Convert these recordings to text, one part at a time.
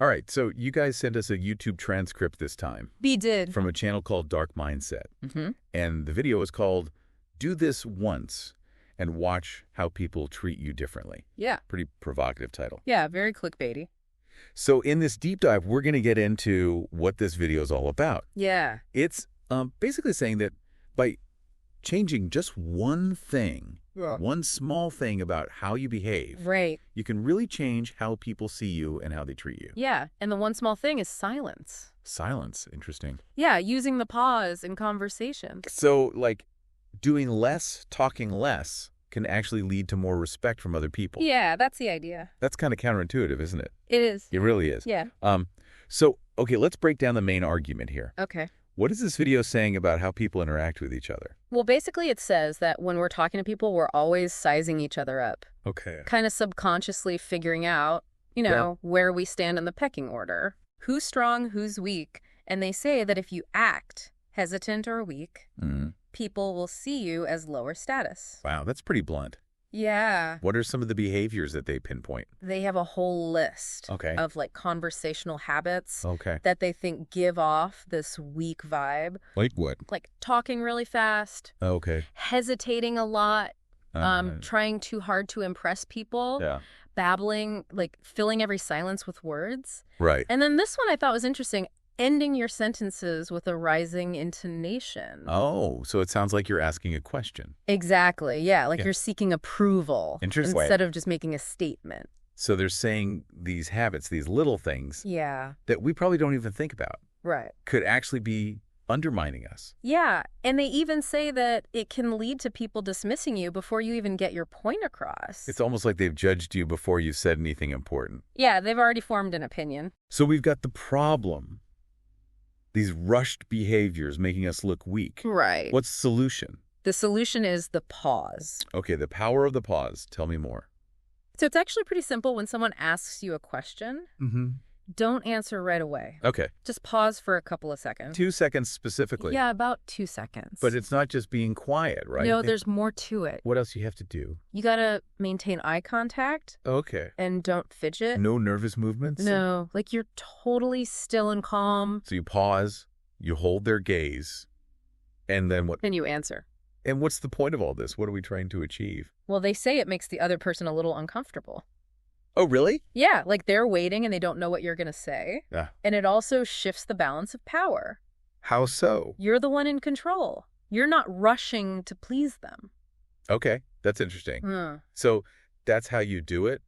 All right, so you guys sent us a YouTube transcript this time. We did. From a channel called Dark Mindset. Mm-hmm. And the video is called Do This Once and Watch How People Treat You Differently. Yeah. Pretty provocative title. Yeah, very clickbaity. So in this deep dive, we're going to get into what this video is all about. Yeah. It's basically saying that by changing just one thing, one small thing about how you behave, Right. you can really change how people see you and how they treat you. Yeah, and the one small thing is silence. Silence. Interesting. Yeah, using the pause in conversation. So, like, doing less, talking less can actually lead to more respect from other people. Yeah, that's the idea. That's kind of counterintuitive, isn't it? It is. It really is. Yeah. So, okay, let's break down the main argument here. Okay. What is this video saying about how people interact with each other? Well, basically it says that when we're talking to people, we're always sizing each other up. Okay. Kind of subconsciously figuring out, where we stand in the pecking order. Who's strong, who's weak. And they say that if you act hesitant or weak, people will see you as lower status. Wow, that's pretty blunt. Yeah. What are some of the behaviors that they pinpoint? They have a whole list of like conversational habits Okay. that they think give off this weak vibe. Like what? Like talking really fast, Okay. hesitating a lot, trying too hard to impress people, babbling, like filling every silence with words. Right. And then this one I thought was interesting, ending your sentences with a rising intonation. Oh, so it sounds like you're asking a question. Exactly, yeah, like you're seeking approval Interesting. instead of just making a statement. So they're saying these habits, these little things Yeah. that we probably don't even think about Right. could actually be undermining us. Yeah, and they even say that it can lead to people dismissing you before you even get your point across. It's almost like they've judged you before you said anything important. Yeah, they've already formed an opinion. So we've got the problem. These rushed behaviors making us look weak. Right. What's the solution? The solution is the pause. Okay, the power of the pause. Tell me more. So it's actually pretty simple. When someone asks you a question, don't answer right away. Okay. Just pause for a couple of seconds. 2 seconds specifically. Yeah, about 2 seconds. But it's not just being quiet, right? No, there's more to it. What else do you have to do? You gotta maintain eye contact. Okay. And don't fidget. No nervous movements? No, like you're totally still and calm. So you pause, you hold their gaze, and then what? Then you answer. And what's the point of all this? What are we trying to achieve? Well, they say it makes the other person a little uncomfortable. Oh, really? Yeah, like they're waiting and they don't know what you're going to say. Yeah. And it also shifts the balance of power. How so? You're the one in control. You're not rushing to please them. Okay, that's interesting. So that's how you do it,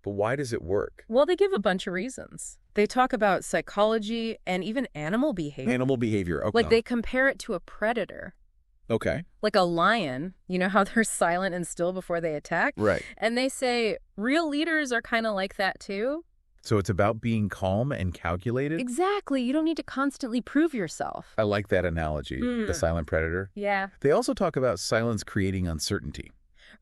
but why does it work? Well, they give a bunch of reasons. They talk about psychology and even animal behavior. Animal behavior, okay. Like they compare it to a predator. Okay. Like a lion, you know how they're silent and still before they attack? Right. And they say real leaders are kind of like that too. So it's about being calm and calculated? Exactly. You don't need to constantly prove yourself. I like that analogy, the silent predator. Yeah. They also talk about silence creating uncertainty.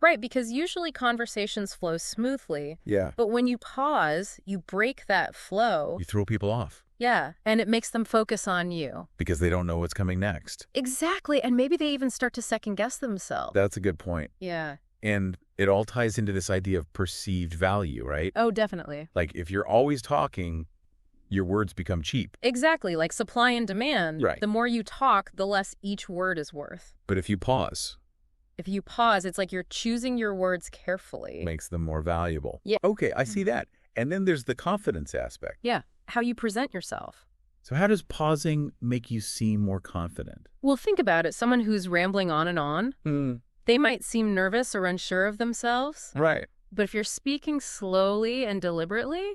Right, because usually conversations flow smoothly. Yeah. But when you pause, you break that flow. You throw people off. Yeah, and it makes them focus on you. Because they don't know what's coming next. Exactly, and maybe they even start to second-guess themselves. That's a good point. Yeah. And it all ties into this idea of perceived value, right? Oh, definitely. Like if you're always talking, your words become cheap. Exactly, like supply and demand. Right. The more you talk, the less each word is worth. But if you pause, if you pause, it's like you're choosing your words carefully. Makes them more valuable. Yeah. Okay, I see that. And then there's the confidence aspect. Yeah, how you present yourself. So how does pausing make you seem more confident? Well, think about it. Someone who's rambling on and on, they might seem nervous or unsure of themselves. Right. But if you're speaking slowly and deliberately,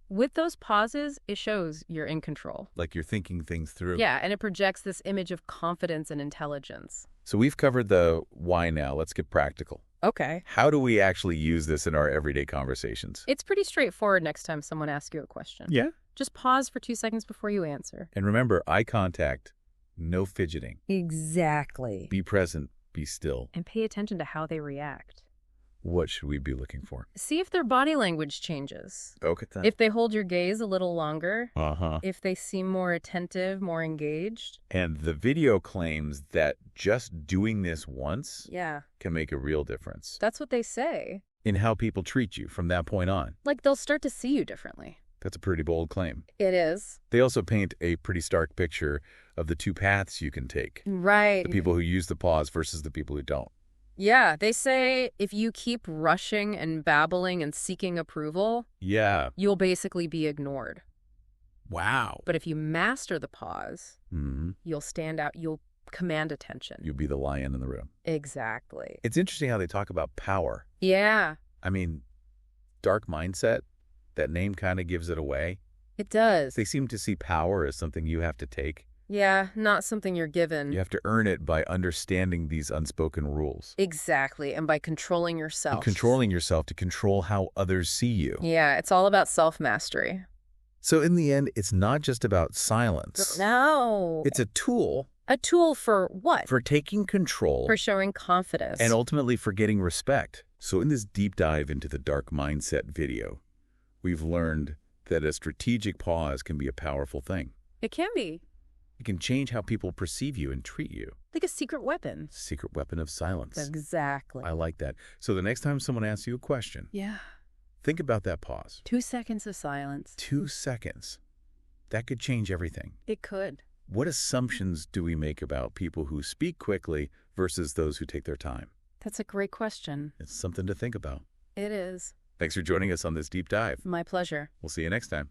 with those pauses, it shows you're in control. Like you're thinking things through. Yeah, and it projects this image of confidence and intelligence. So we've covered the why now. Let's get practical. Okay. How do we actually use this in our everyday conversations? It's pretty straightforward next time someone asks you a question. Yeah. Just pause for 2 seconds before you answer. And remember, eye contact, no fidgeting. Exactly. Be present, be still. And pay attention to how they react. What should we be looking for? See if their body language changes. Okay. If they hold your gaze a little longer. Uh-huh. If they seem more attentive, more engaged. And the video claims that just doing this once can make a real difference. That's what they say. In how people treat you from that point on. Like they'll start to see you differently. That's a pretty bold claim. It is. They also paint a pretty stark picture of the two paths you can take. Right. The people who use the pause versus the people who don't. Yeah, they say if you keep rushing and babbling and seeking approval, you'll basically be ignored. Wow. But if you master the pause, you'll stand out, you'll command attention. You'll be the lion in the room. Exactly. It's interesting how they talk about power. Yeah. I mean, dark mindset, that name kind of gives it away. It does. They seem to see power as something you have to take. Yeah, not something you're given. You have to earn it by understanding these unspoken rules. Exactly, and by controlling yourself. And controlling yourself to control how others see you. Yeah, it's all about self-mastery. So in the end, it's not just about silence. No. It's a tool. A tool for what? For taking control. For showing confidence. And ultimately for getting respect. So in this deep dive into the dark mindset video, we've learned that a strategic pause can be a powerful thing. It can be. It can change how people perceive you and treat you. Like a secret weapon. Secret weapon of silence. Exactly. I like that. So the next time someone asks you a question, think about that pause. 2 seconds of silence. 2 seconds. That could change everything. It could. What assumptions do we make about people who speak quickly versus those who take their time? That's a great question. It's something to think about. It is. Thanks for joining us on this deep dive. My pleasure. We'll see you next time.